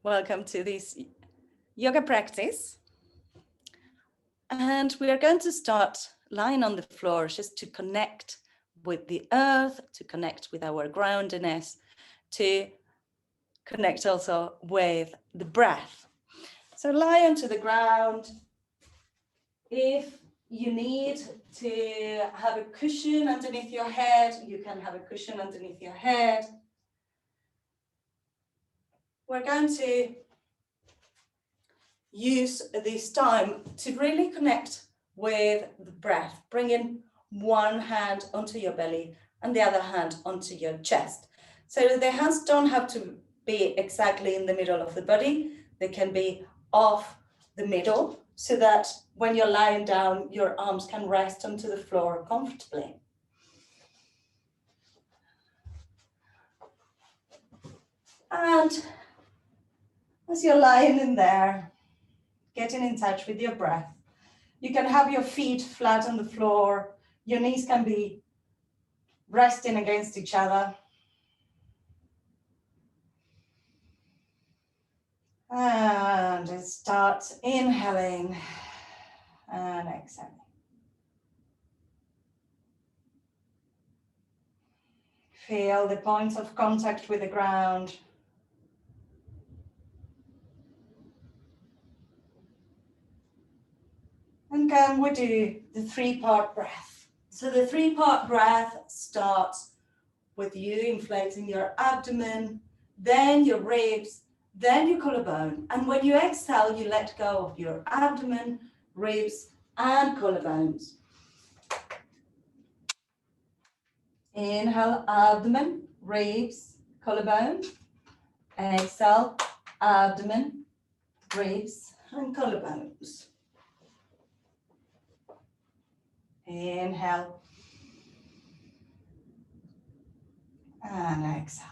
Welcome to this yoga practice. And we are going to start lying on the floor just to connect with the earth, to connect with our groundedness, to connect also with the breath. So lie onto the ground. If you need to have a cushion underneath your head, you can have a cushion underneath your head. We're going to use this time to really connect with the breath, bringing one hand onto your belly and the other hand onto your chest. So the hands don't have to be exactly in the middle of the body. They can be off the middle so that when you're lying down, your arms can rest onto the floor comfortably. And as you're lying in there, getting in touch with your breath, you can have your feet flat on the floor. Your knees can be resting against each other. And start inhaling and exhaling. Feel the points of contact with the ground. And can we do the three-part breath? So the three-part breath starts with you inflating your abdomen, then your ribs, then your collarbone. And when you exhale, you let go of your abdomen, ribs, and collarbones. Inhale, abdomen, ribs, collarbone. Exhale, abdomen, ribs, and collarbones. Inhale. And exhale.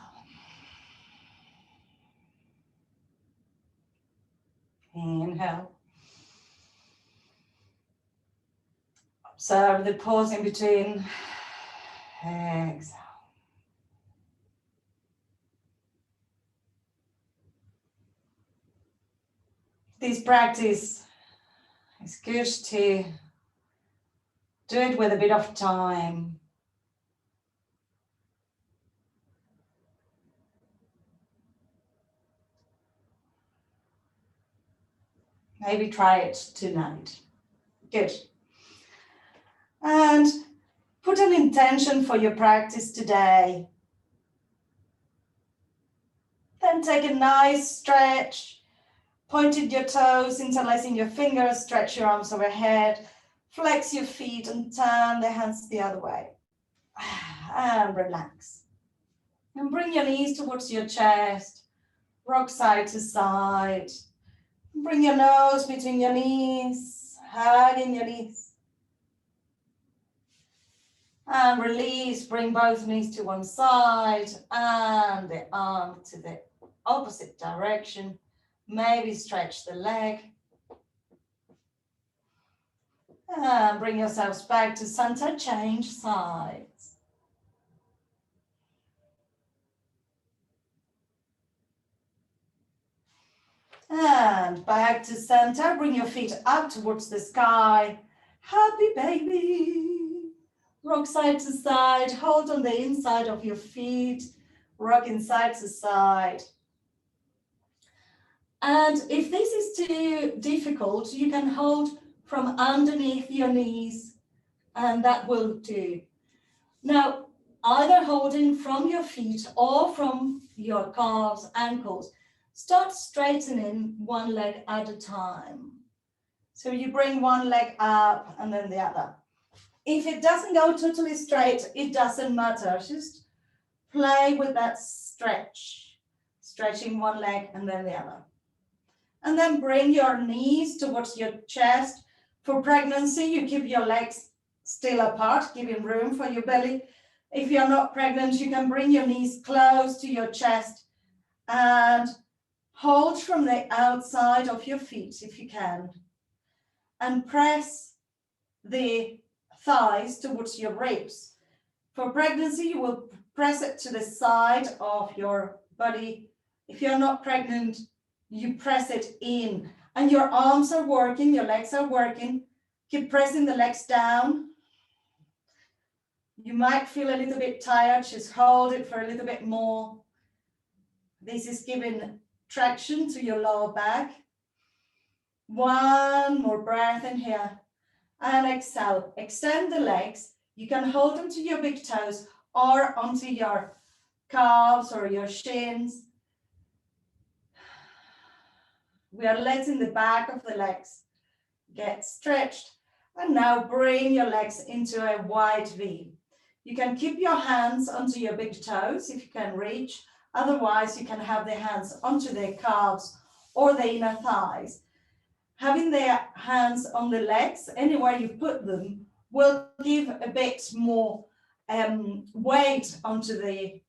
Inhale. Observe the pause in between. Exhale. This practice is good to do it with a bit of time. Maybe try it tonight. Good. And put an intention for your practice today. Then take a nice stretch. Pointed your toes, interlacing your fingers, stretch your arms overhead, flex your feet and turn the hands the other way. And relax. And bring your knees towards your chest. Rock side to side. Bring your nose between your knees, hugging your knees. And release, bring both knees to one side and the arm to the opposite direction. Maybe stretch the leg. And bring yourselves back to center, change sides. And back to center, bring your feet up towards the sky. Happy baby. Rock side to side, hold on the inside of your feet, rocking side to side. And if this is too difficult, you can hold from underneath your knees, and that will do. Now, either holding from your feet or from your calves, ankles, start straightening one leg at a time. So you bring one leg up and then the other. If it doesn't go totally straight, it doesn't matter. Just play with that stretch, stretching one leg and then the other. And then bring your knees towards your chest. For pregnancy, you keep your legs still apart, giving room for your belly. If you're not pregnant, you can bring your knees close to your chest and hold from the outside of your feet if you can. And press the thighs towards your ribs. For pregnancy, you will press it to the side of your body. If you're not pregnant, you press it in, and your arms are working, your legs are working. Keep pressing the legs down. You might feel a little bit tired, just hold it for a little bit more. This is giving traction to your lower back. One more breath in here and exhale. Extend the legs. You can hold them to your big toes or onto your calves or your shins. We are letting the back of the legs get stretched. And now bring your legs into a wide V. You can keep your hands onto your big toes if you can reach. Otherwise, you can have the hands onto the calves or the inner thighs. Having the hands on the legs, anywhere you put them, will give a bit more weight onto the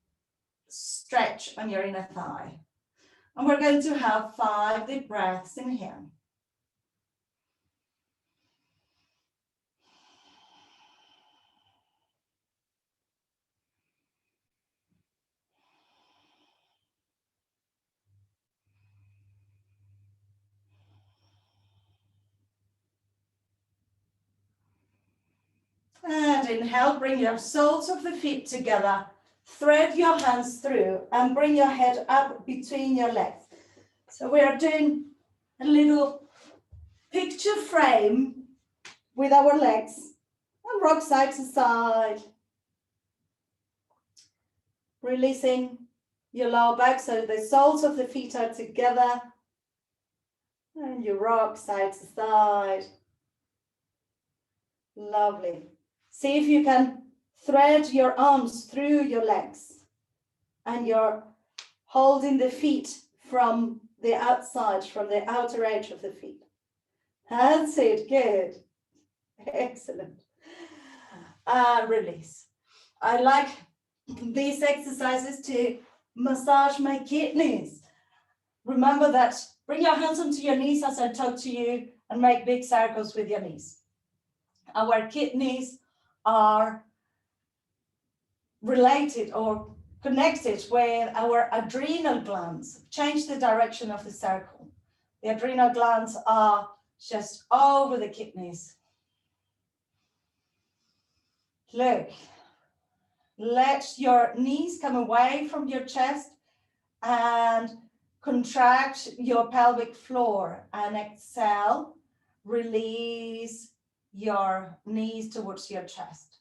stretch on your inner thigh. And we're going to have 5 deep breaths in here. And inhale, bring your soles of the feet together. Thread your hands through and bring your head up between your legs. So we are doing a little picture frame with our legs and rock side to side. Releasing your lower back so the soles of the feet are together. And you rock side to side. Lovely. See if you can thread your arms through your legs and you're holding the feet from the outside, from the outer edge of the feet. That's it, good. Excellent. Release. I like these exercises to massage my kidneys. Remember that, bring your hands onto your knees as I talk to you and make big circles with your knees. Our kidneys are related or connected with our adrenal glands. Change the direction of the circle. The adrenal glands are just over the kidneys. Look, let your knees come away from your chest and contract your pelvic floor and exhale. Release your knees towards your chest.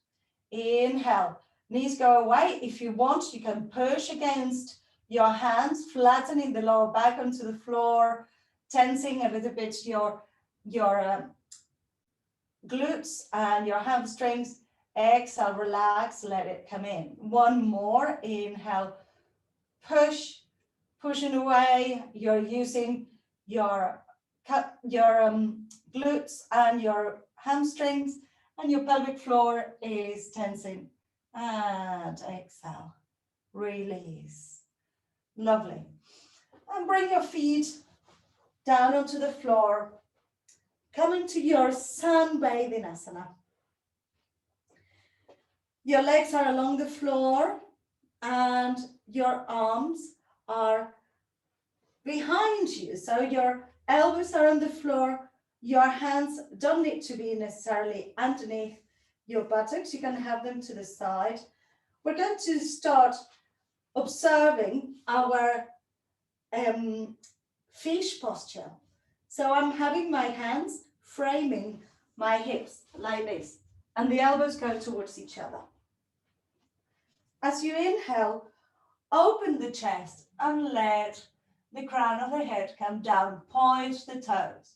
Inhale, knees go away. If you want, you can push against your hands, flattening the lower back onto the floor, tensing a little bit your glutes and your hamstrings. Exhale, relax, let it come in. One more, inhale, pushing away. You're using your glutes and your hamstrings, and your pelvic floor is tensing. And exhale, release. Lovely. And bring your feet down onto the floor. Come into your sunbathing asana. Your legs are along the floor and your arms are behind you. So your elbows are on the floor. Your hands don't need to be necessarily underneath your buttocks. You can have them to the side. We're going to start observing our fish posture. So I'm having my hands framing my hips like this, and the elbows go towards each other. As you inhale, open the chest and let the crown of the head come down. Point the toes.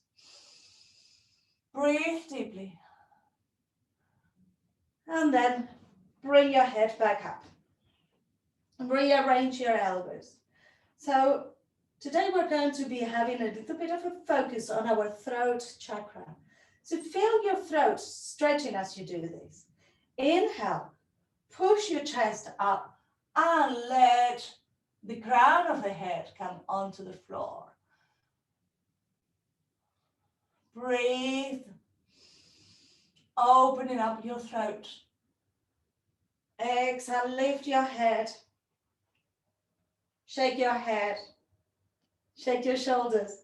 Breathe deeply. And then bring your head back up. Rearrange your elbows. So today we're going to be having a little bit of a focus on our throat chakra. So feel your throat stretching as you do this. Inhale, push your chest up and let the crown of the head come onto the floor. Breathe, opening up your throat. Exhale, lift your head. Shake your head. Shake your shoulders.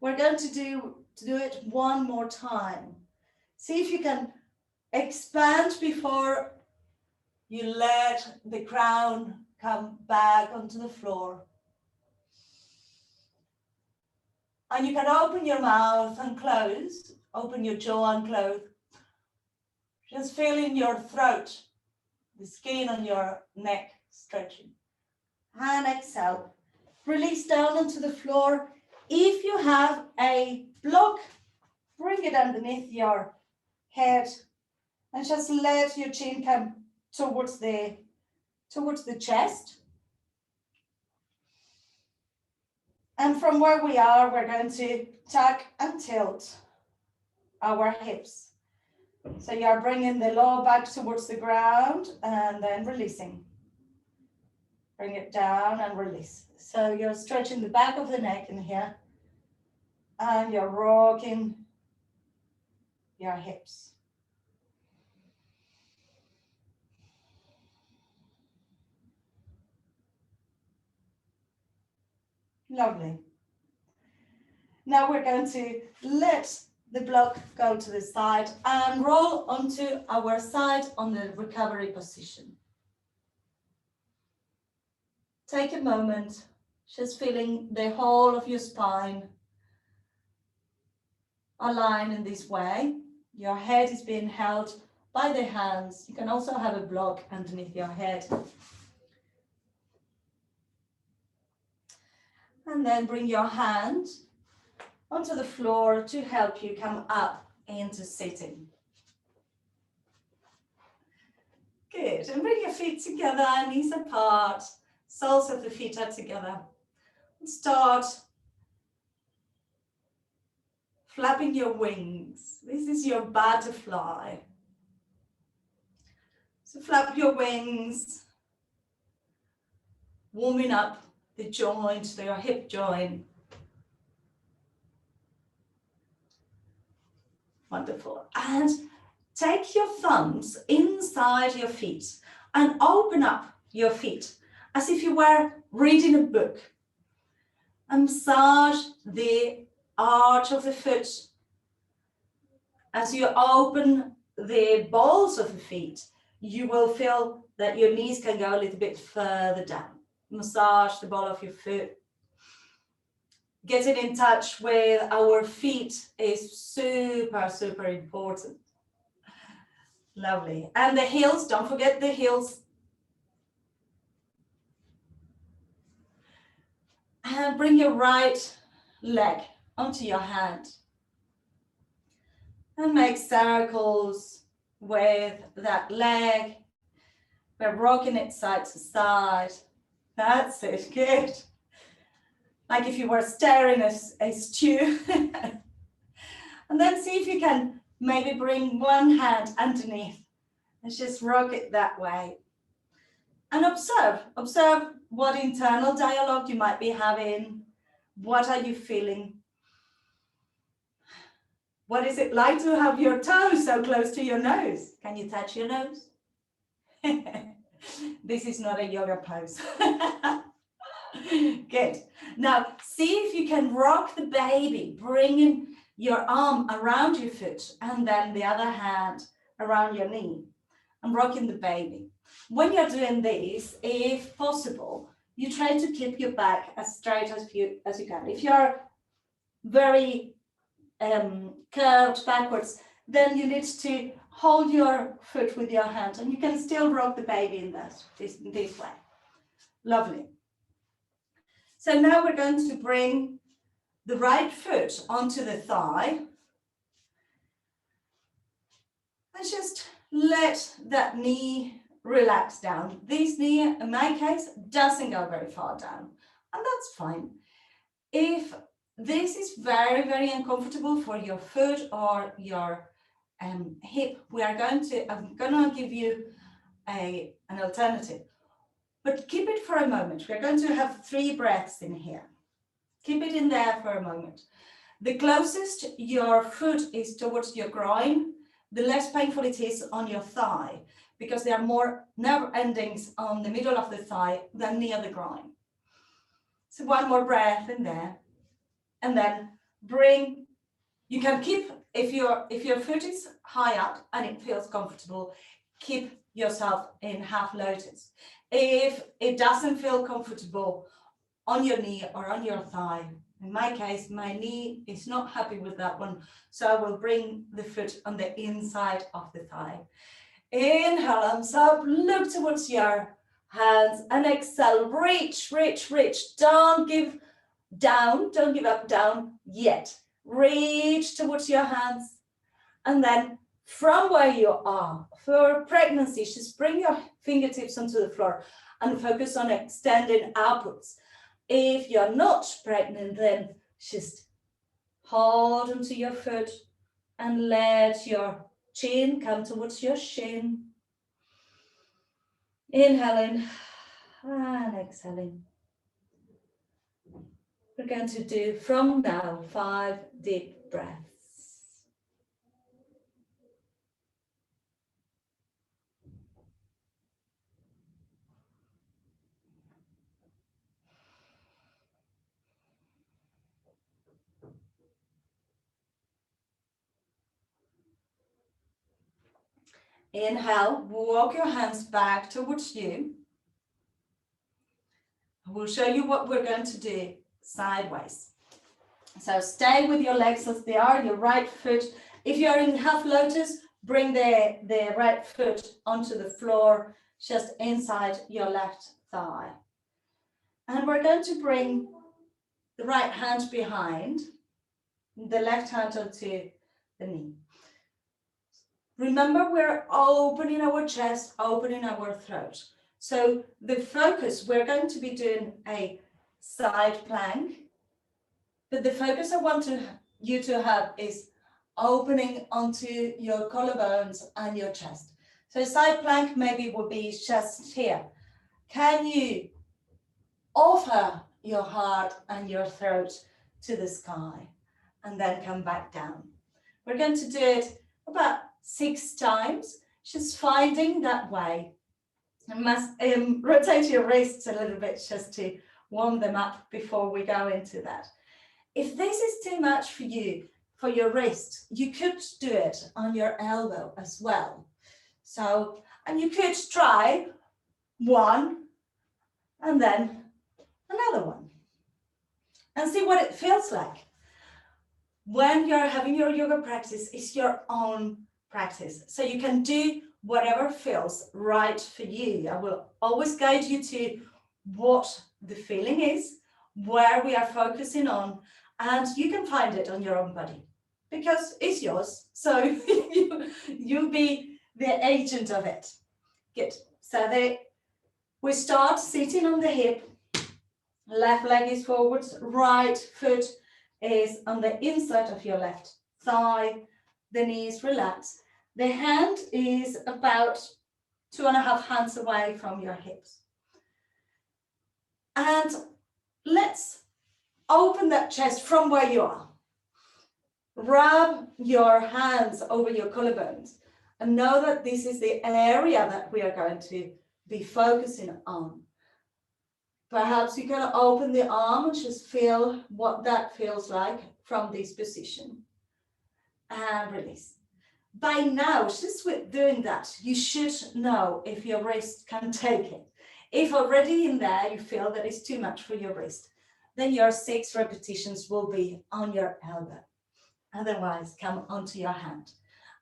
We're going to do it one more time. See if you can expand before you let the crown come back onto the floor. And you can open your mouth and close, open your jaw and close. Just feeling your throat, the skin on your neck stretching. And exhale. Release down onto the floor. If you have a block, bring it underneath your head and just let your chin come towards the chest. And from where we are, we're going to tuck and tilt our hips. So you're bringing the lower back towards the ground and then releasing. Bring it down and release. So you're stretching the back of the neck in here and you're rocking your hips. Lovely. Now we're going to let the block go to the side and roll onto our side on the recovery position. Take a moment, just feeling the whole of your spine align in this way. Your head is being held by the hands. You can also have a block underneath your head. And then bring your hand onto the floor to help you come up into sitting. Good, and bring your feet together, knees apart, soles of the feet are together. And start flapping your wings. This is your butterfly. So flap your wings, warming up the joint, your hip joint. Wonderful. And take your thumbs inside your feet and open up your feet as if you were reading a book. And massage the arch of the foot. As you open the balls of the feet, you will feel that your knees can go a little bit further down. Massage the ball of your foot. Getting in touch with our feet is super, super important. Lovely. And the heels, don't forget the heels. And bring your right leg onto your hand. And make circles with that leg. We're rocking it side to side. That's it, good. Like if you were staring at a stew. And then see if you can maybe bring one hand underneath. Let's just rock it that way. And observe what internal dialogue you might be having. What are you feeling? What is it like to have your toes so close to your nose? Can you touch your nose? This is not a yoga pose. Good. Now, see if you can rock the baby, bringing your arm around your foot and then the other hand around your knee and rocking the baby. When you're doing this, if possible, you try to keep your back as straight as you can. If you're very curved backwards, then you need to hold your foot with your hand and you can still rock the baby in this way. Lovely. So now we're going to bring the right foot onto the thigh and just let that knee relax down. This knee, in my case, doesn't go very far down, and that's fine. If this is very, very uncomfortable for your foot or your hip, I'm gonna give you an alternative, but keep it for a moment. We're going to have 3 breaths in here. Keep it in there for a moment. The closest your foot is towards your groin, the less painful it is on your thigh, because there are more nerve endings on the middle of the thigh than near the groin. So So one more breath in there. And then bring, you can keep, if your foot is high up and it feels comfortable, keep yourself in half lotus. If it doesn't feel comfortable on your knee or on your thigh, in my case, my knee is not happy with that one, so I will bring the foot on the inside of the thigh. Inhale, arms up, look towards your hands, and exhale, reach, reach, reach. Don't give up down yet. Reach towards your hands, and then from where you are, for pregnancy, just bring your fingertips onto the floor and focus on extending outwards. If you're not pregnant, then just hold onto your foot and let your chin come towards your shin. Inhaling and exhaling. We're going to do from now 5 deep breaths. Inhale, walk your hands back towards you. We'll show you what we're going to do sideways. So stay with your legs as they are, your right foot. If you're in half lotus, bring the right foot onto the floor, just inside your left thigh. And we're going to bring the right hand behind, the left hand onto the knee. Remember, we're opening our chest, opening our throat. So the focus, we're going to be doing a side plank, but the focus I want you to have is opening onto your collarbones and your chest. So side plank maybe would be just here. Can you offer your heart and your throat to the sky and then come back down? We're going to do it about 6 times, just finding that way. And must rotate your wrists a little bit just to warm them up before we go into that. If this is too much for you, for your wrist, you could do it on your elbow as well. So, and you could try one and then another one and see what it feels like. When you're having your yoga practice, it's your own practice. So you can do whatever feels right for you. I will always guide you to what the feeling is, where we are focusing on, and you can find it on your own body because it's yours. So you'll be the agent of it. Good. So we start sitting on the hip. Left leg is forwards, right foot is on the inside of your left thigh. The knees relax. The hand is about 2.5 hands away from your hips. And let's open that chest from where you are. Rub your hands over your collarbones and know that this is the area that we are going to be focusing on. Perhaps you can open the arm and just feel what that feels like from this position. And release. By now, just with doing that, you should know if your wrist can take it. If already in there you feel that it's too much for your wrist, then your 6 repetitions will be on your elbow. Otherwise, come onto your hand.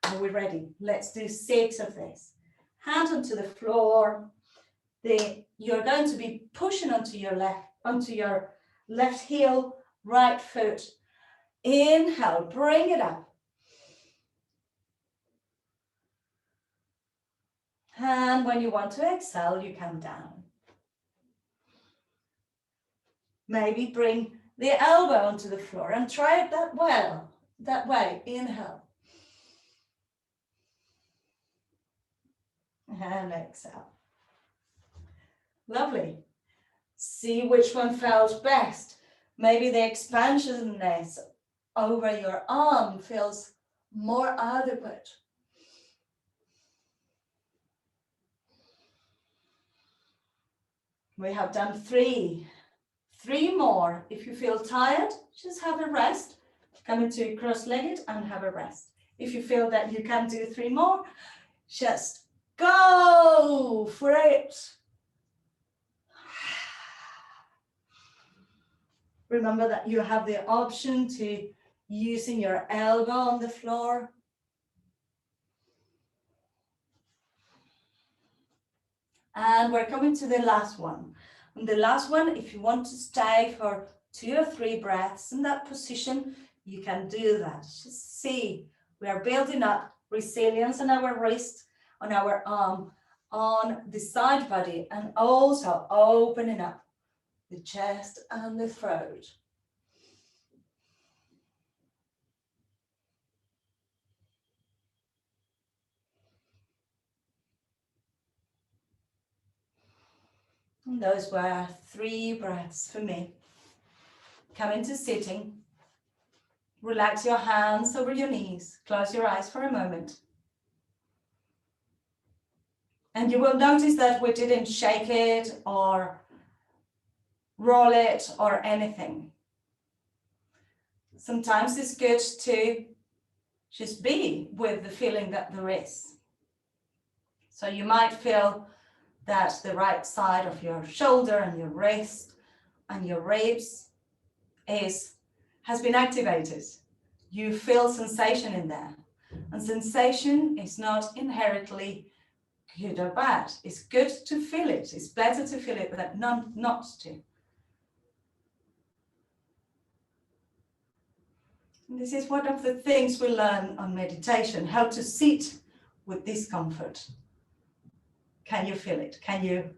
Are we ready? Let's do 6 of this. Hand onto the floor. You're going to be pushing onto your left heel, right foot. Inhale, bring it up. And when you want to exhale, you come down. Maybe bring the elbow onto the floor and try it that way. Inhale. And exhale. Lovely. See which one felt best. Maybe the expansionness over your arm feels more adequate. We have done 3. 3 more. If you feel tired, just have a rest. Come into cross-legged and have a rest. If you feel that you can do 3 more, just go for it. Remember that you have the option to using your elbow on the floor. And we're coming to the last one. And the last one, if you want to stay for 2 or 3 breaths in that position, you can do that. Just see, we are building up resilience on our wrist, on our arm, on the side body, and also opening up the chest and the throat. And those were 3 breaths for me. Come into sitting. Relax your hands over your knees. Close your eyes for a moment. And you will notice that we didn't shake it or roll it or anything. Sometimes it's good to just be with the feeling that there is. So you might feel that the right side of your shoulder and your wrist and your ribs has been activated. You feel sensation in there. And sensation is not inherently good or bad. It's good to feel it. It's better to feel it than not to. And this is one of the things we learn on meditation, how to sit with discomfort. Can you feel it? Can you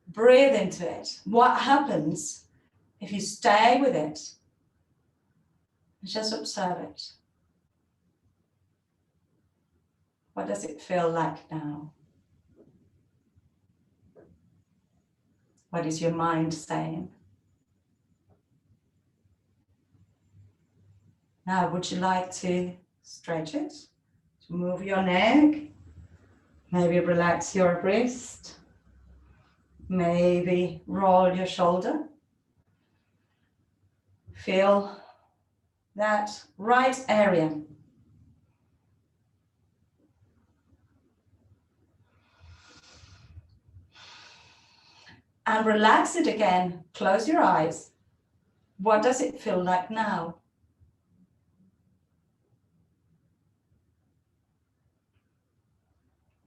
breathe into it? What happens if you stay with it? Just observe it. What does it feel like now? What is your mind saying? Now, would you like to stretch it? To move your neck? Maybe relax your wrist? Maybe roll your shoulder? Feel that right area. And relax it again. Close your eyes. What does it feel like now?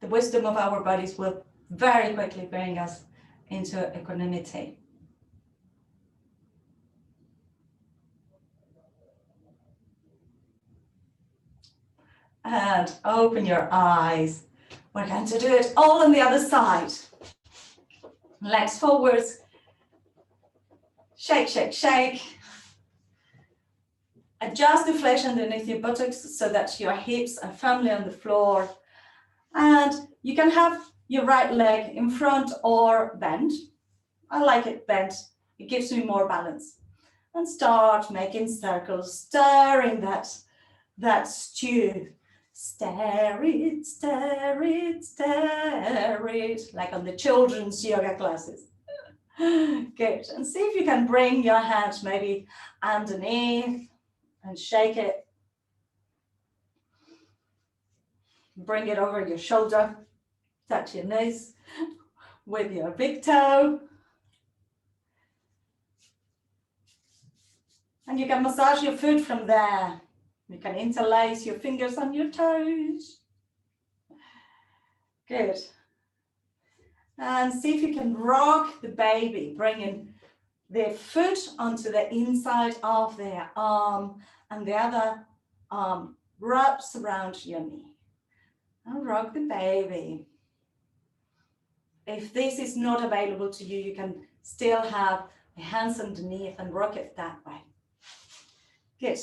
The wisdom of our bodies will very quickly bring us into equanimity. And open your eyes. We're going to do it all on the other side. Legs forwards. Shake, shake, shake. Adjust the flesh underneath your buttocks so that your hips are firmly on the floor. And you can have your right leg in front or bent. I like it bent. It gives me more balance. And start making circles, stirring that stew. Stir it, stir it, stir it, like on the children's yoga classes. Good. And see if you can bring your hands maybe underneath and shake it. Bring it over your shoulder. Touch your nose with your big toe. And you can massage your foot from there. You can interlace your fingers on your toes. Good. And see if you can rock the baby, bringing the foot onto the inside of their arm and the other arm wraps around your knee. And rock the baby. If this is not available to you, you can still have the hands underneath and rock it that way. Good.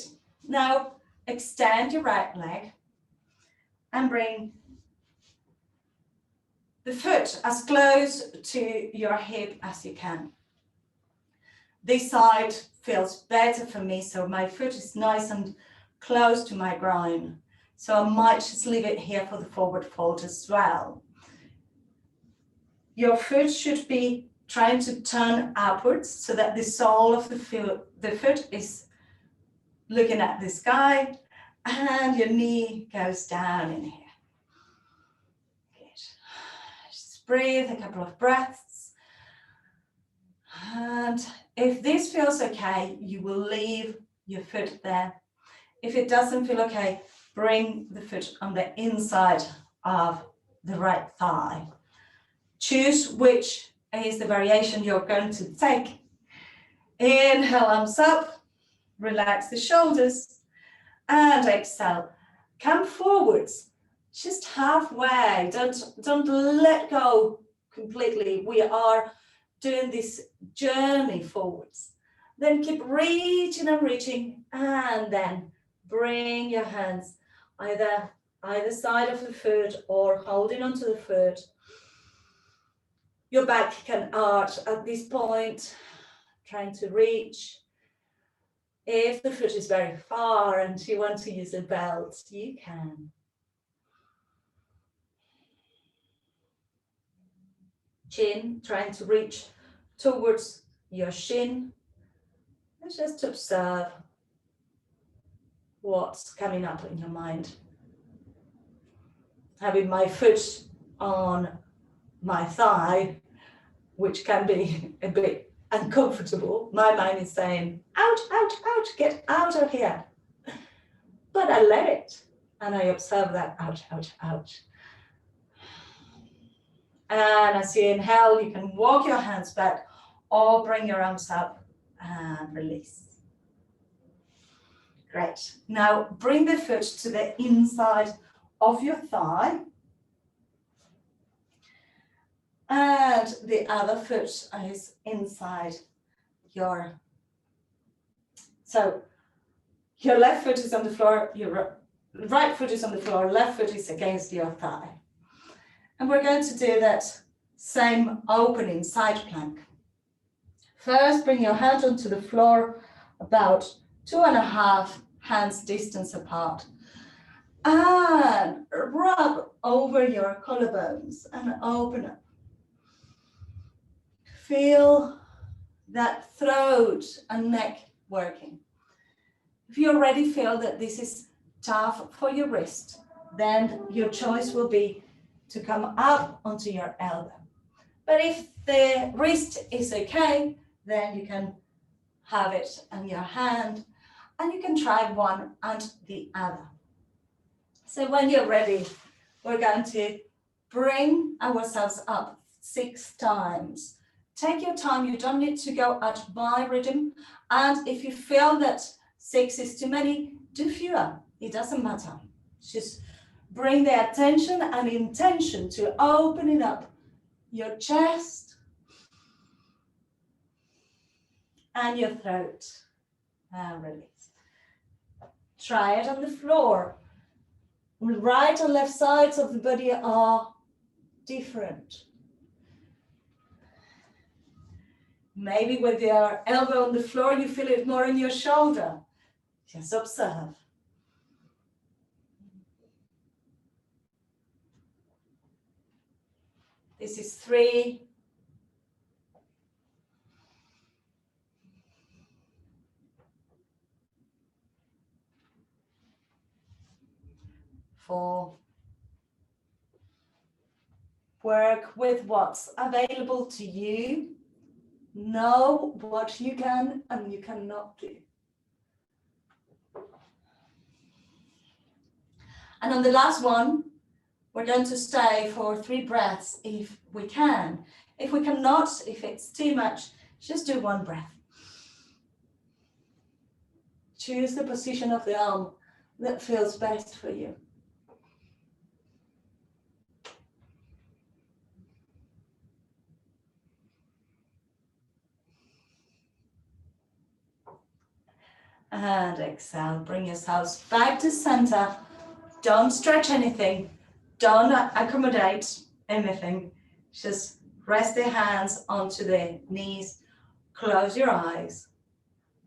Now, extend your right leg and bring the foot as close to your hip as you can. This side feels better for me, so my foot is nice and close to my groin. So I might just leave it here for the forward fold as well. Your foot should be trying to turn upwards so that the sole of the foot is looking at the sky, and your knee goes down in here. Good. Just breathe a couple of breaths. And if this feels okay, you will leave your foot there. If it doesn't feel okay, bring the foot on the inside of the right thigh. Choose which is the variation you're going to take. Inhale, arms up, relax the shoulders, and exhale. Come forwards, just halfway. Don't let go completely. We are doing this journey forwards. Then keep reaching and reaching, and then bring your hands either side of the foot or holding onto the foot. Your back can arch at this point, trying to reach. If the foot is very far and you want to use a belt, you can. Chin, trying to reach towards your shin. And just observe what's coming up in your mind. Having my foot on my thigh, which can be a bit uncomfortable. My mind is saying, ouch, ouch, ouch, get out of here. But I let it, and I observe that, ouch, ouch, ouch. And as you inhale, you can walk your hands back or bring your arms up and release. Great. Now bring the foot to the inside of your thigh. And the other foot is inside your, so your left foot is on the floor, your right foot is on the floor, left foot is against your thigh. And we're going to do that same opening side plank. First, bring your hand onto the floor about 2.5 hands distance apart. And rub over your collarbones and open up. Feel that throat and neck working. If you already feel that this is tough for your wrist, then your choice will be to come up onto your elbow. But if the wrist is okay, then you can have it in your hand and you can try one and the other. So when you're ready, we're going to bring ourselves up 6 times. Take your time, you don't need to go at my rhythm. And if you feel that 6 is too many, do fewer, it doesn't matter. Just bring the attention and intention to opening up your chest and your throat. And release. Try it on the floor. Right and left sides of the body are different. Maybe with your elbow on the floor, you feel it more in your shoulder. Just observe. This is 3. 4. Work with what's available to you. Know what you can and you cannot do. And on the last one, we're going to stay for 3 breaths if we can. If we cannot, if it's too much, just do 1 breath. Choose the position of the arm that feels best for you. And exhale, bring yourselves back to center. Don't stretch anything. Don't accommodate anything. Just rest the hands onto the knees. Close your eyes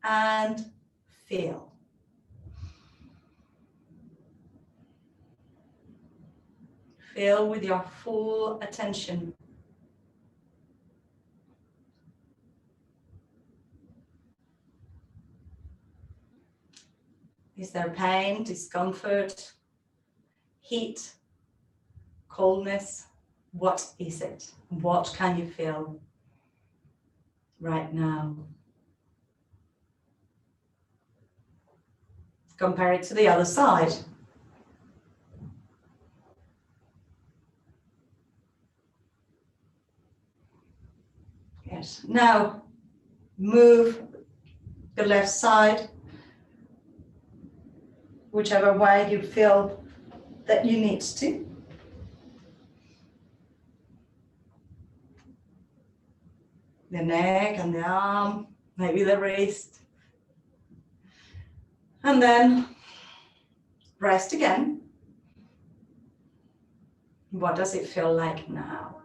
and feel. Feel with your full attention. Is there pain, discomfort, heat, coldness? What is it? What can you feel right now? Compare it to the other side. Yes. Now move the left side whichever way you feel that you need to. The neck and the arm, maybe the wrist. And then rest again. What does it feel like now?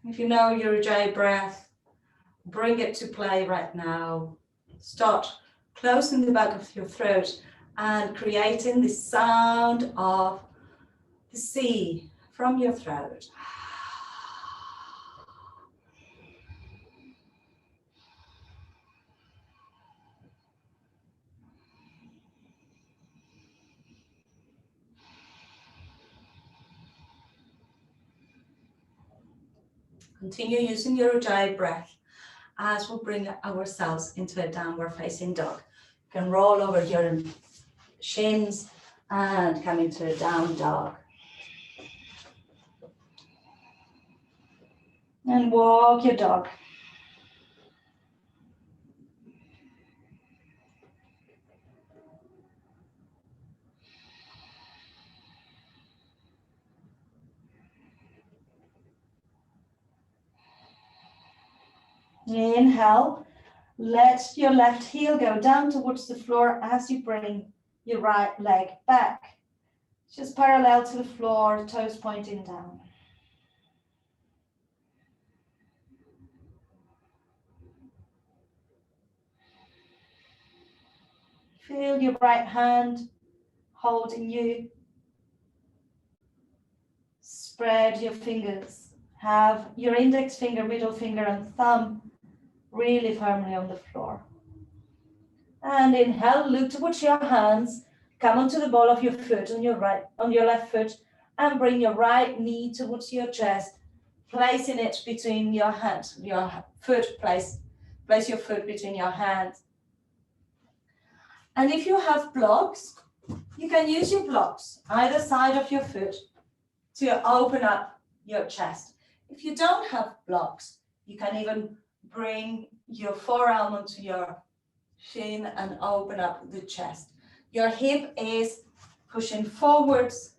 If you know your Ujjayi breath, bring it to play right now. Start closing the back of your throat and creating the sound of the sea from your throat. Continue using your Ujjayi breath as we bring ourselves into a downward facing dog. You can roll over your shins and come into a down dog. And walk your dog. Inhale, let your left heel go down towards the floor as you bring your right leg back. Just parallel to the floor, toes pointing down. Feel your right hand holding you. Spread your fingers. Have your index finger, middle finger, and thumb really firmly on the floor. And inhale, look towards your hands. Come onto the ball of your foot on your left foot, and bring your right knee towards your chest, placing it between your hands. Place your foot between your hands. And if you have blocks, you can use your blocks either side of your foot to open up your chest. If you don't have blocks, you can even bring your forearm onto your shin and open up the chest. Your hip is pushing forwards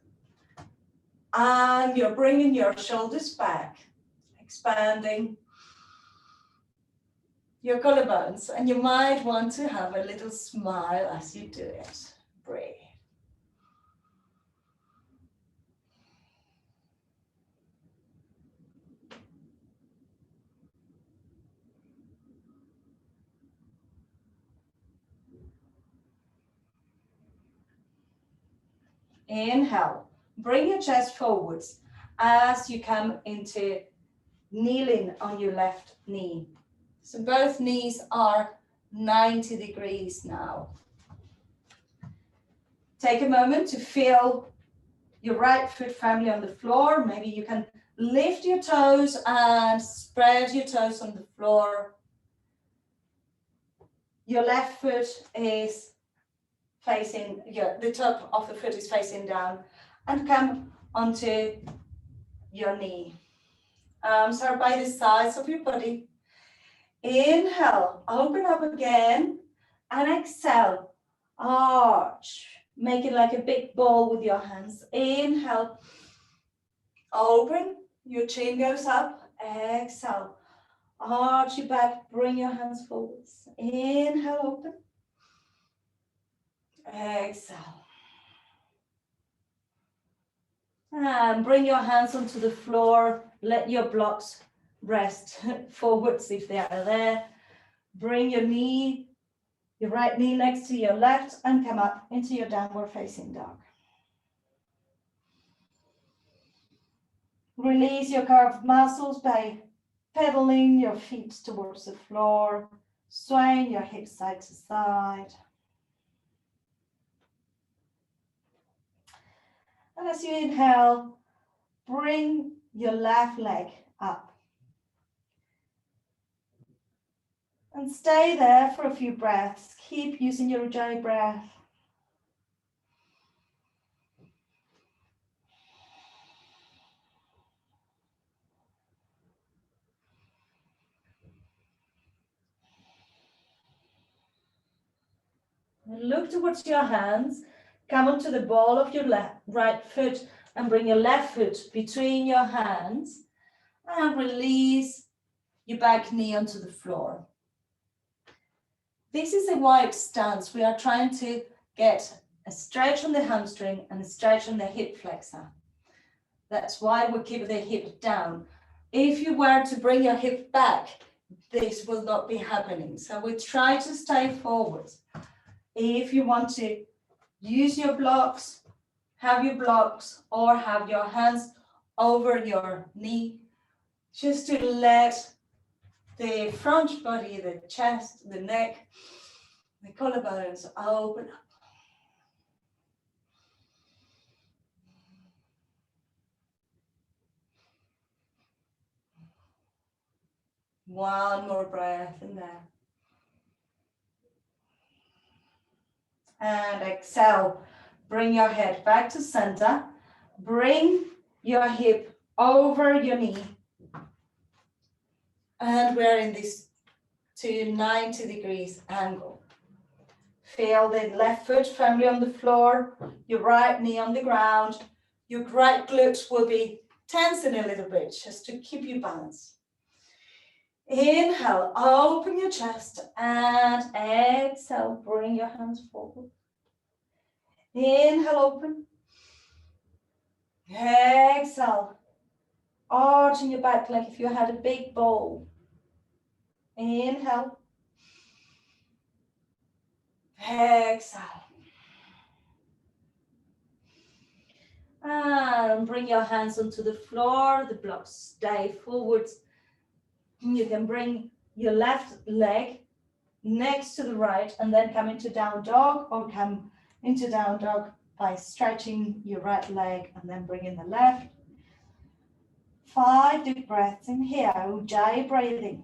and you're bringing your shoulders back, expanding your collarbones, and you might want to have a little smile as you do it. Breathe. Inhale, bring your chest forwards as you come into kneeling on your left knee. So both knees are 90 degrees now. Take a moment to feel your right foot firmly on the floor. Maybe you can lift your toes and spread your toes on the floor. Your left foot is facing, the top of the foot is facing down, and come onto your knee. Arms are by the sides of your body. Inhale, open up again, and exhale, arch. Make it like a big ball with your hands. Inhale, open, your chin goes up. Exhale, arch your back, bring your hands forwards. Inhale, open. Exhale. And bring your hands onto the floor. Let your blocks rest forwards if they are there. Bring your knee Your right knee next to your left and come up into your downward facing dog. Release your curved muscles by pedaling your feet towards the floor, swaying your hips side to side. And as you inhale, bring your left leg up. And stay there for a few breaths. Keep using your Ujjayi breath. And look towards your hands. Come onto the ball of your right foot and bring your left foot between your hands. And release your back knee onto the floor. This is a wide stance. We are trying to get a stretch on the hamstring and a stretch on the hip flexor. That's why we keep the hip down. If you were to bring your hip back, this will not be happening. So we try to stay forward. If you want to use your blocks, have your blocks, or have your hands over your knee, just to let the front body, the chest, the neck, the collarbones open up. One more breath in there. And exhale. Bring your head back to center. Bring your hip over your knee. And we're in this to 90 degrees angle. Feel the left foot firmly on the floor, your right knee on the ground. Your right glutes will be tensing a little bit just to keep you balanced. Inhale, open your chest, and exhale, bring your hands forward. Inhale, open. Exhale, arching your back like if you had a big bowl. Inhale. Exhale. And bring your hands onto the floor, the blocks stay forwards. You can bring your left leg next to the right and then come into down dog, or come into down dog by stretching your right leg and then bring in the left. 5 deep breaths in here, Ujjayi breathing.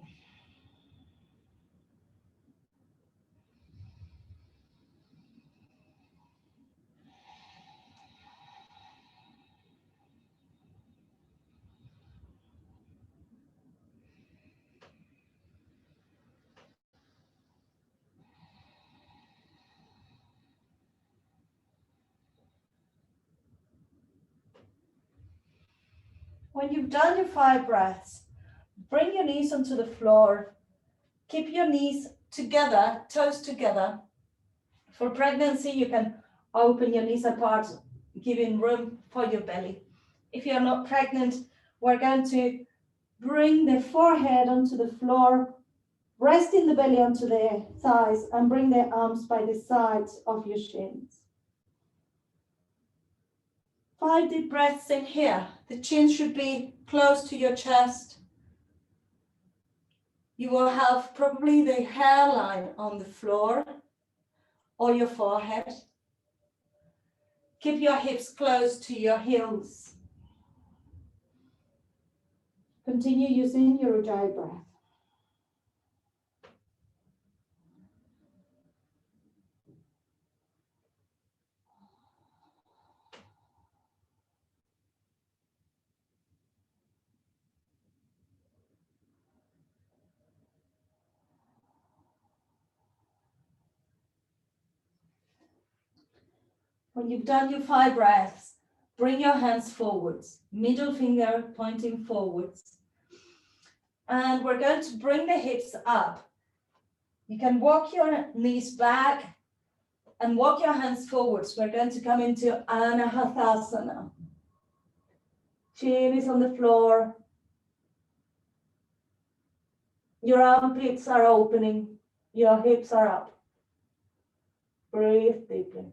When you've done your 5 breaths, bring your knees onto the floor. Keep your knees together, toes together. For pregnancy, you can open your knees apart, giving room for your belly. If you're not pregnant, we're going to bring the forehead onto the floor, resting the belly onto the thighs, and bring the arms by the sides of your shins. 5 deep breaths in here. The chin should be close to your chest. You will have probably the hairline on the floor or your forehead. Keep your hips close to your heels. Continue using your Ujjayi breath. When you've done your 5 breaths, bring your hands forwards, middle finger pointing forwards. And we're going to bring the hips up. You can walk your knees back and walk your hands forwards. We're going to come into Anahatasana. Chin is on the floor. Your armpits are opening. Your hips are up. Breathe deeply.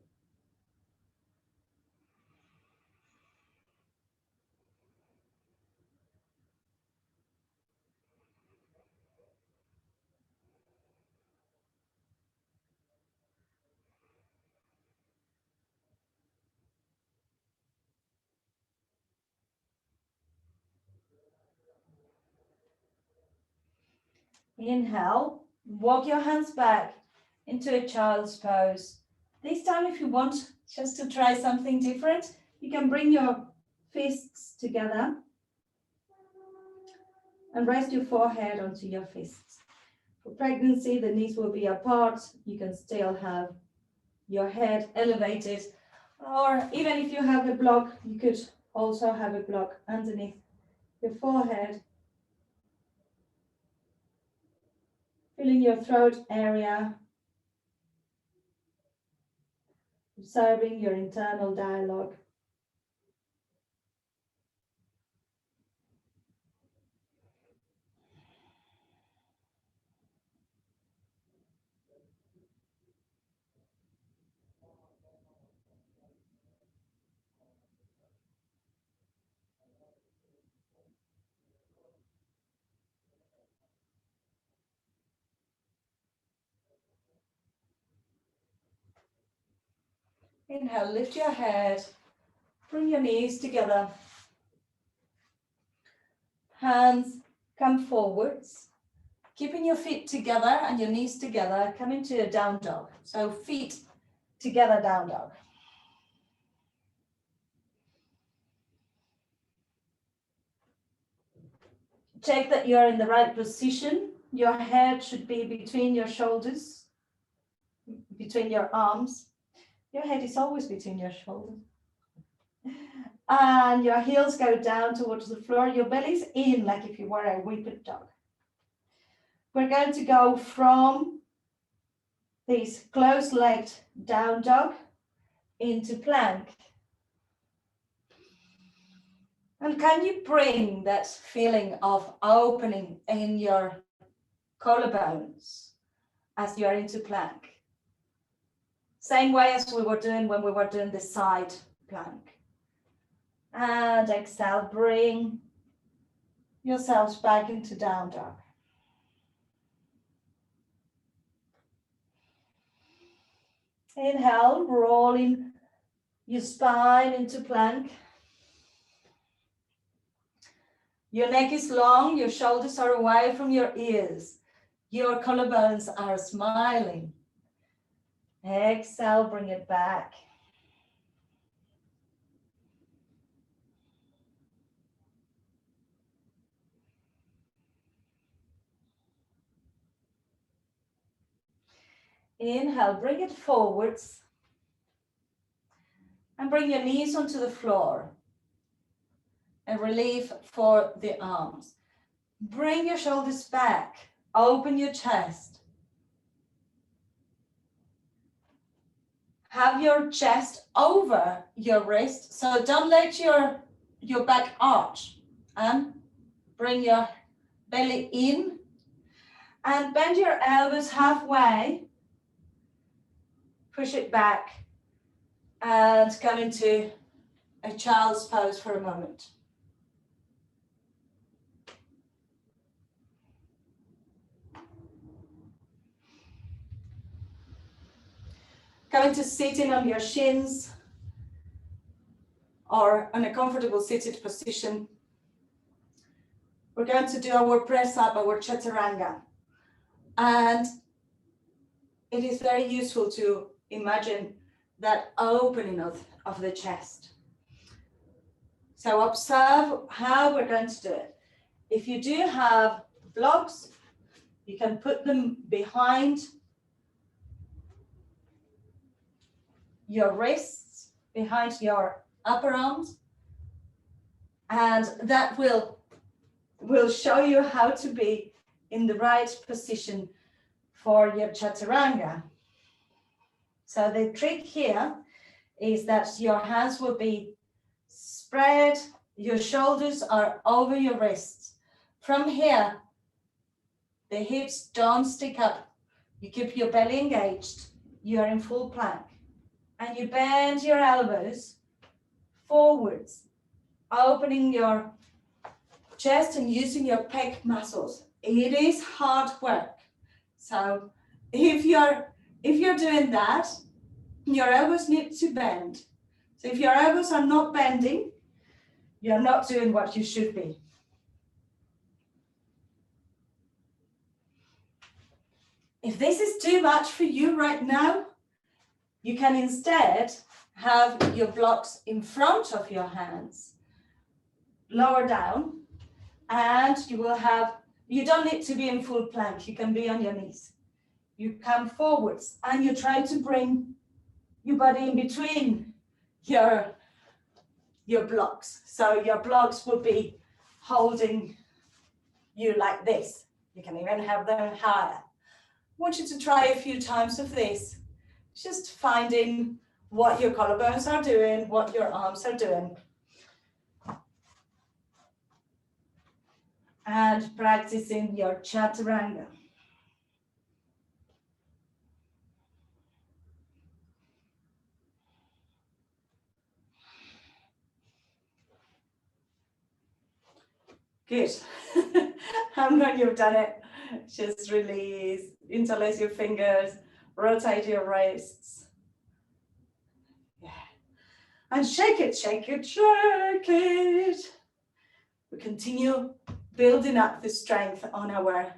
Inhale, walk your hands back into a child's pose. This time, if you want just to try something different, you can bring your fists together and rest your forehead onto your fists. For pregnancy, the knees will be apart. You can still have your head elevated, or even if you have a block, you could also have a block underneath your forehead. Feeling your throat area, observing your internal dialogue. Inhale, lift your head, bring your knees together. Hands come forwards, keeping your feet together and your knees together. Come into a down dog. So feet together, down dog. Check that you're in the right position. Your head should be between your shoulders, between your arms. Your head is always between your shoulders. And your heels go down towards the floor. Your belly's in, like if you were a whipped dog. We're going to go from this closed-legged down dog into plank. And can you bring that feeling of opening in your collarbones as you are into plank? Same way as we were doing when we were doing the side plank. And exhale, bring yourselves back into down dog. Inhale, rolling your spine into plank. Your neck is long, your shoulders are away from your ears. Your collarbones are smiling. Exhale, bring it back. Inhale, bring it forwards. And bring your knees onto the floor. And relief for the arms. Bring your shoulders back. Open your chest. Have your chest over your wrist. So don't let your back arch. And bring your belly in. And bend your elbows halfway. Push it back. And come into a child's pose for a moment. Coming to sitting on your shins or in a comfortable seated position. We're going to do our press up, our chaturanga. And it is very useful to imagine that opening of the chest. So observe how we're going to do it. If you do have blocks, you can put them behind your wrists, behind your upper arms, and that will show you how to be in the right position for your chaturanga. So the trick here is that your hands will be spread, your shoulders are over your wrists. From here, the hips don't stick up. You keep your belly engaged. you're in full plank. And you bend your elbows forwards, opening your chest and using your pec muscles. It is hard work. So if you're doing that, your elbows need to bend. So if your elbows are not bending, you're not doing what you should be. If this is too much for you right now, you can instead have your blocks in front of your hands, lower down, and you don't need to be in full plank, you can be on your knees. You come forwards and you try to bring your body in between your blocks. So your blocks will be holding you like this. You can even have them higher. I want you to try a few times of this, just finding what your collarbones are doing, what your arms are doing. And practicing your chaturanga. Good. And when you've done it, just release, interlace your fingers, rotate your wrists. Yeah. And shake it, shake it, shake it. We continue building up the strength on our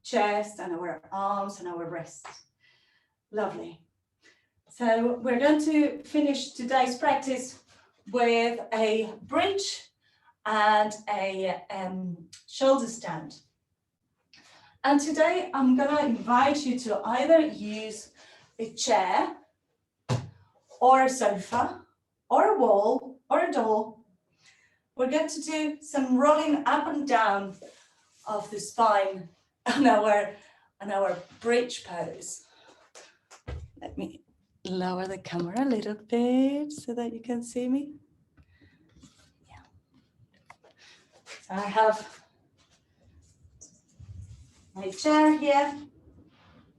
chest and our arms and our wrists. Lovely. So we're going to finish today's practice with a bridge and a shoulder stand. And today I'm going to invite you to either use a chair or a sofa or a wall or a door. We're going to do some rolling up and down of the spine on our bridge pose. Let me lower the camera a little bit so that you can see me. Yeah. So I have my chair here.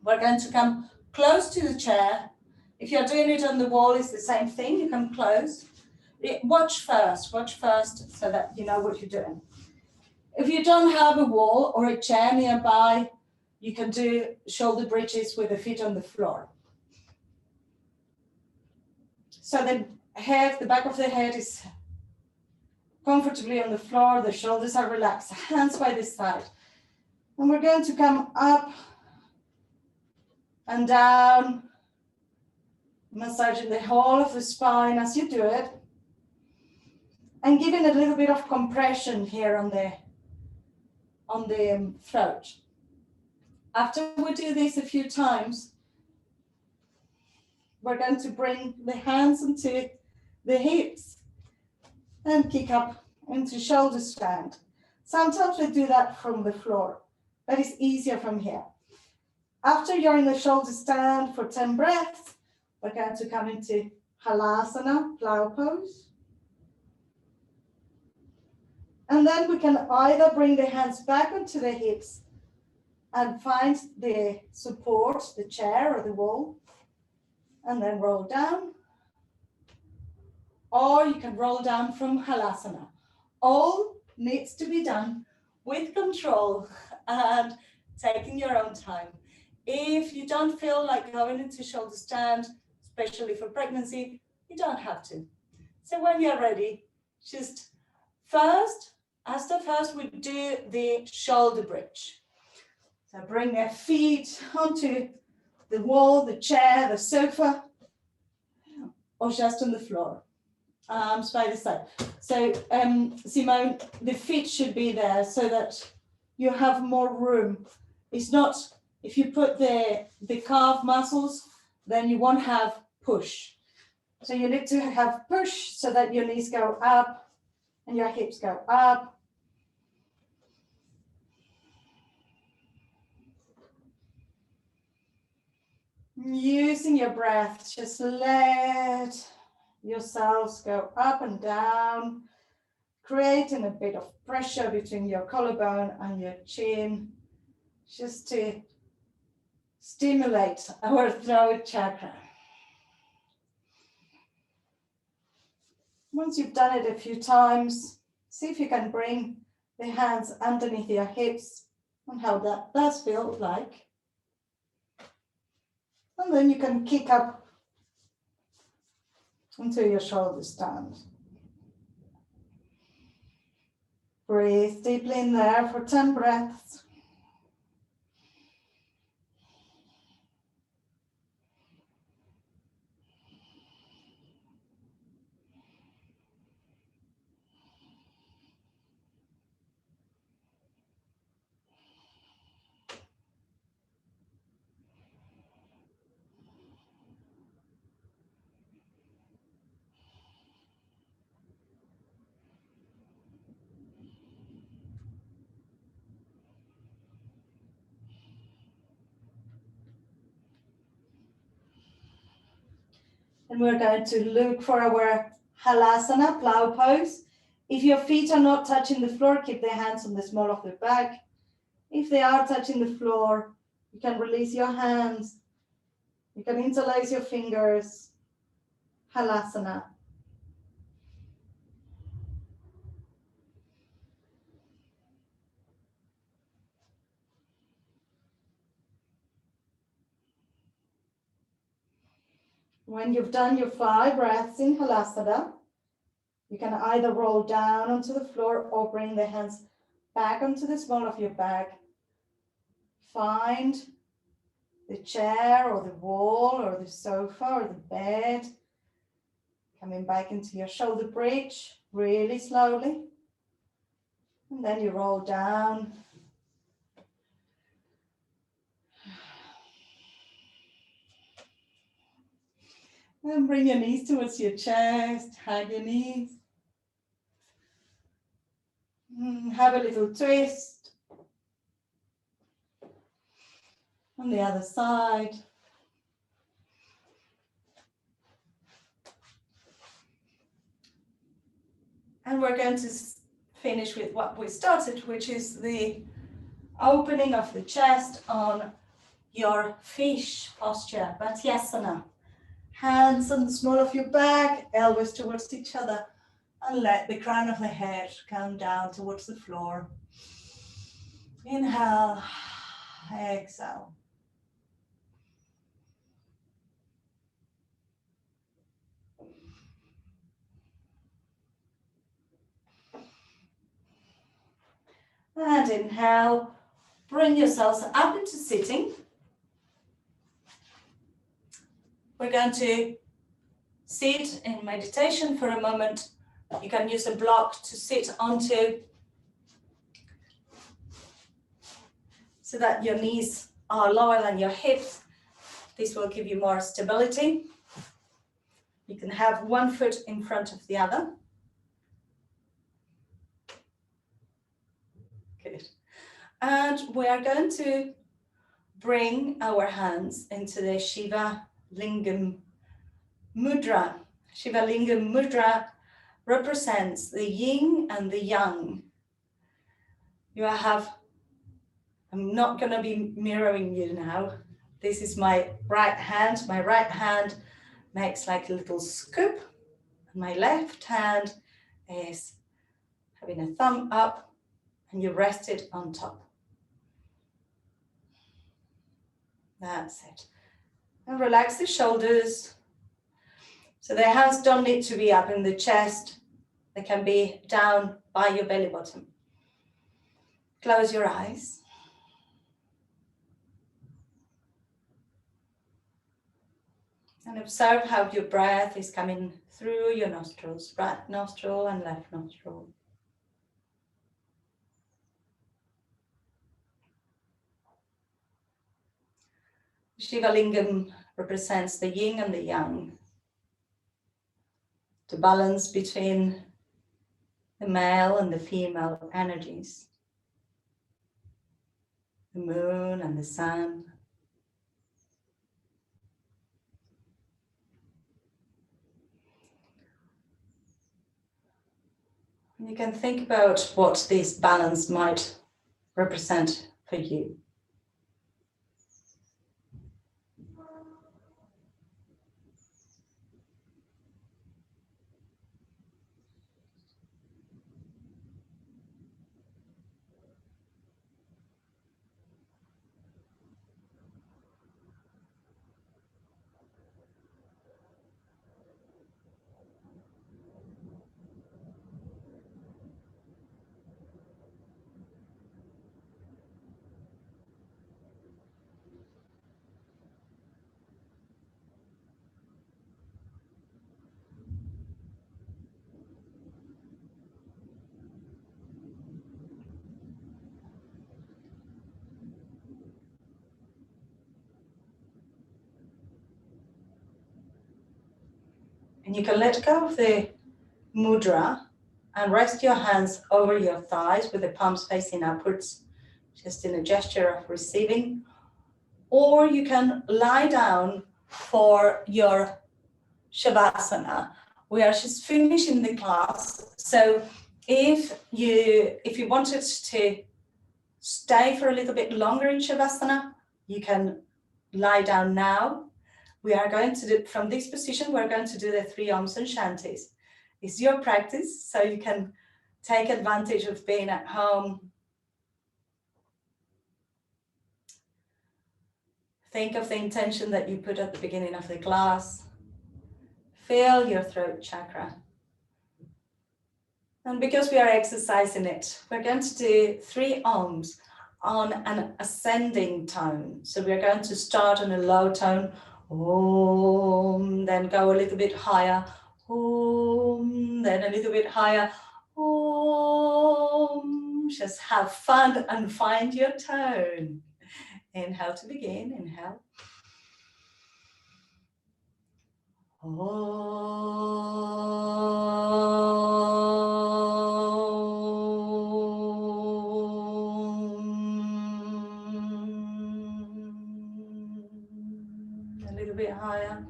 We're going to come close to the chair. If you're doing it on the wall, it's the same thing. You come close. Watch first so that you know what you're doing. If you don't have a wall or a chair nearby, you can do shoulder bridges with the feet on the floor. So the back of the head is comfortably on the floor, the shoulders are relaxed, hands by the side. And we're going to come up and down, massaging the whole of the spine as you do it, and giving a little bit of compression here on the throat. After we do this a few times, we're going to bring the hands into the hips and kick up into shoulder stand. Sometimes we do that from the floor, but it's easier from here. After you're in the shoulder stand for 10 breaths, we're going to come into halasana, plow pose. And then we can either bring the hands back onto the hips and find the support, the chair or the wall, and then roll down. Or you can roll down from halasana. All needs to be done with control and taking your own time. If you don't feel like going into shoulder stand, especially for pregnancy, you don't have to. So when you're ready, just first we do the shoulder bridge. So bring their feet onto the wall, the chair, the sofa, or just on the floor. Arms by the side. So Simone, the feet should be there so that you have more room. It's not, if you put the calf muscles, then you won't have push. So you need to have push so that your knees go up and your hips go up. Using your breath, just let yourselves go up and down, creating a bit of pressure between your collarbone and your chin, just to stimulate our throat chakra. Once you've done it a few times, see if you can bring the hands underneath your hips and how that does feel like. And then you can kick up until your shoulders stand. Breathe deeply in there for 10 breaths. And we're going to look for our halasana, plow pose. If your feet are not touching the floor, keep the hands on the small of the back. If they are touching the floor, you can release your hands. You can interlace your fingers. Halasana. When you've done your 5 breaths in halasana, you can either roll down onto the floor or bring the hands back onto the small of your back. Find the chair or the wall or the sofa or the bed. Coming back into your shoulder bridge really slowly. And then you roll down. And bring your knees towards your chest, hug your knees. Have a little twist. On the other side. And we're going to finish with what we started, which is the opening of the chest on your fish posture, Vatsyasana. Hands on the small of your back, elbows towards each other, and let the crown of the head come down towards the floor. Inhale, exhale. And inhale, bring yourselves up into sitting. We're going to sit in meditation for a moment. You can use a block to sit onto so that your knees are lower than your hips. This will give you more stability. You can have one foot in front of the other. Good. And we are going to bring our hands into the Shiva Lingam mudra. Shiva Lingam mudra represents the yin and the yang. You have, I'm not going to be mirroring you now. This is my right hand. My right hand makes like a little scoop. And my left hand is having a thumb up and you rest it on top. That's it. And relax the shoulders. So the hands don't need to be up in the chest. They can be down by your belly button. Close your eyes. And observe how your breath is coming through your nostrils, right nostril and left nostril. Shiva Lingam represents the yin and the yang, the balance between the male and the female energies, the moon and the sun. You can think about what this balance might represent for you. And you can let go of the mudra and rest your hands over your thighs with the palms facing upwards, just in a gesture of receiving. Or you can lie down for your shavasana. We are just finishing the class. So if you wanted to stay for a little bit longer in shavasana, you can lie down now. We are going to do, from this position, we're going to do the 3 Oms and Shantis. It's your practice, so you can take advantage of being at home. Think of the intention that you put at the beginning of the class. Feel your throat chakra. And because we are exercising it, we're going to do 3 Oms on an ascending tone. So we're going to start on a low tone, Om, then go a little bit higher, Om, then a little bit higher, Om. Just have fun and find your tone. Inhale to begin, inhale. A little bit higher.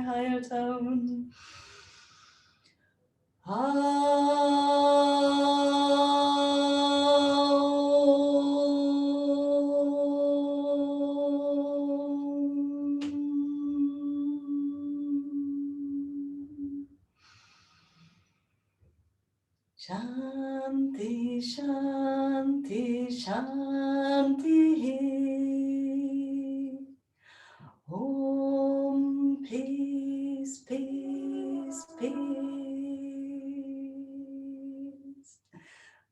Higher tone. Shanti, Shanti, Shanti. Om, peace, peace, peace.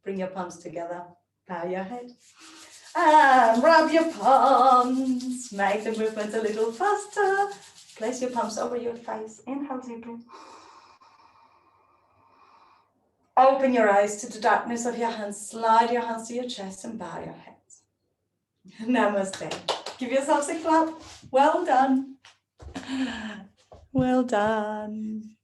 Bring your palms together, bow your head, and rub your palms. Make the movement a little faster. Place your palms over your face. Inhale deeply. Open your eyes to the darkness of your hands. Slide your hands to your chest and bow your heads. Namaste. Give yourselves a clap. Well done. Well done.